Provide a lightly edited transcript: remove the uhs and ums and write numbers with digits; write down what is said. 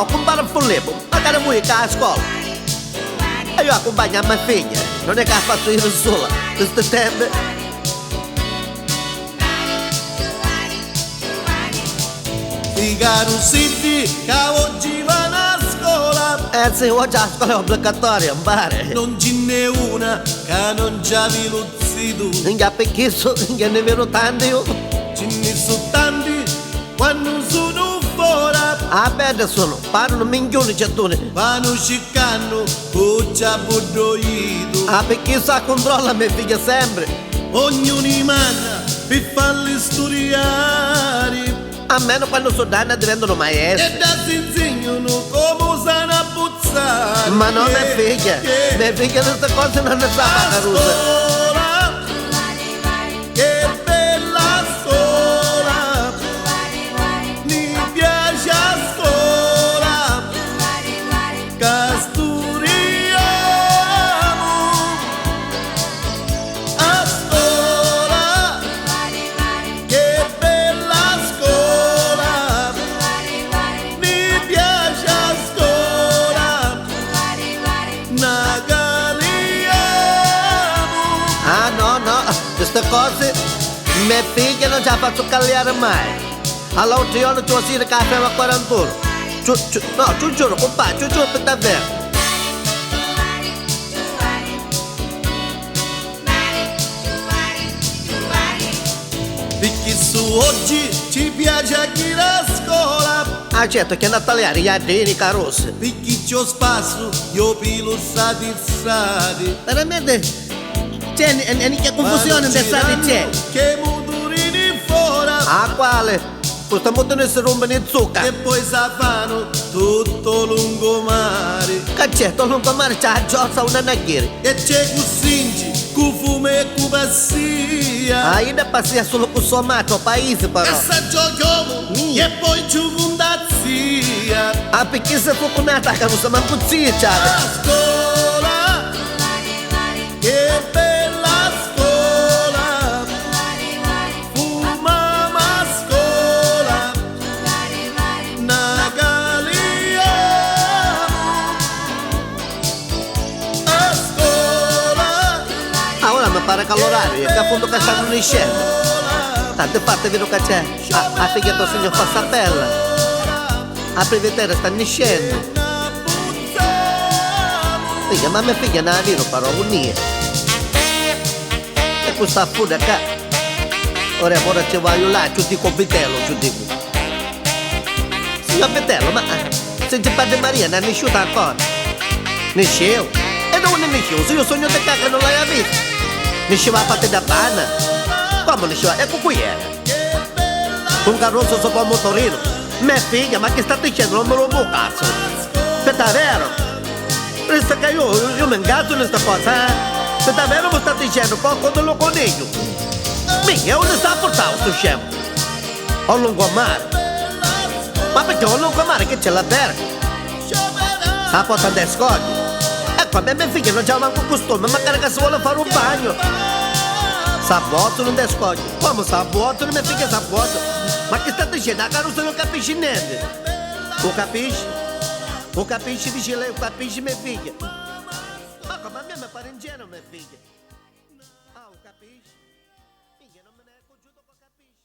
Oh, compare follevo, magari vuoi che a scuola. E io accompagno a mia figlia, non è che la faccio io sola, questo tempo. I carusiti che oggi vanno a scuola. Sì, oggi la scuola è obbligatoria, impare. Non ce n'è una che non già vi luzzi tu. Non ha perché non ne vedo tanti io. Ce ne sono tanti quando sono fuori. Ah, bene sono, parlano minchioni cettone. Vanno cercando cuccia buddoito. Ah, perché sa controlla mia figlia sempre. Ognuno manna per farli studiare. A meno quando sono danna diventano E maestri. da si insegnano come sanno a puzzare. Ma no, mia figlia queste cose non ne sa A Caruso. scuola, che bella scuola, mi piace a scuola, che studiamo. A scuola, che bella scuola, mi piace a scuola, nagaliamo. Ah no, queste cose mia figlia non ce la faccio cagliare mai. All'altro giorno ci ho sentito che aveva 41. No, ti giuro, compagno, ti giuro per davvero. Perché su oggi ci piace a chi la scuola. Ah certo, che è andata a tagliare gli ardini Caruso. Perché c'ho spazio, io pilo stati. Veramente, c'è che confusione in testa c'è. Che muturini fuori. Ah, quale? Questa moto non si rompe né zucca. E poi fanno tutto lungomare. Caccetto, lungomare c'ha a giozza una naghiri. E c'è cusinci, cu fumo e cu passia. Ah, io ne passia solo con suo amato paese però. E sa giochiamo, e poi ci fundazia. Ah, perché se fu con nata Caruso, ma un puzzino c'ha. A scuola, che bella scuola, fumama a scuola, nagaliamo. A scuola, Ah, ora mi pare che l'orario è che appunto che stanno in scena. scuola, Tante parte vedo che c'è. Ah, figlia tua signor Passapella. A privetera stanno in scena. Figlia, ma mia figlia non la vedo però, unia. E questa fuda qua. Ora ci voglio là, ci dico vitello, ci dico. Signor vitello, ma se c'è padre Maria non è nasciuta ancora. Nasceu? E dove ne nasceu? Se io sogno di cacca non l'hai visto. Nasceva a parte da panna. Come nasceva? Ecco qui era. Un carrozzo sopra un motorino. Mia figlia, ma che state dicendo? Non me lo può cazzo. Aspetta, vero? Pensa che io mi ingazzo in questa cosa, eh? Aspetta, vero mi state dicendo? Quando lo coniglio. Mica, dove sta a portare sto scemo? Ho un lungomare. Ma perché ho un lungomare che c'è la verga? La porta del scoglio. Ecco, a mia figlia non c'ha manco costume, magari che si vuole fare un bagno. Sa vuoto non descoglie. Come sa vuoto? Mia figlia sa vuoto. Ma che state dicendo? La Caruso non capisci niente. Non capisci? Non capisci? Dice lei, capisci mia figlia? Ma come a me mi pare ingenuo mia figlia. Ah, non capisci? Figlia, non me ne è accorgiuto che capisci.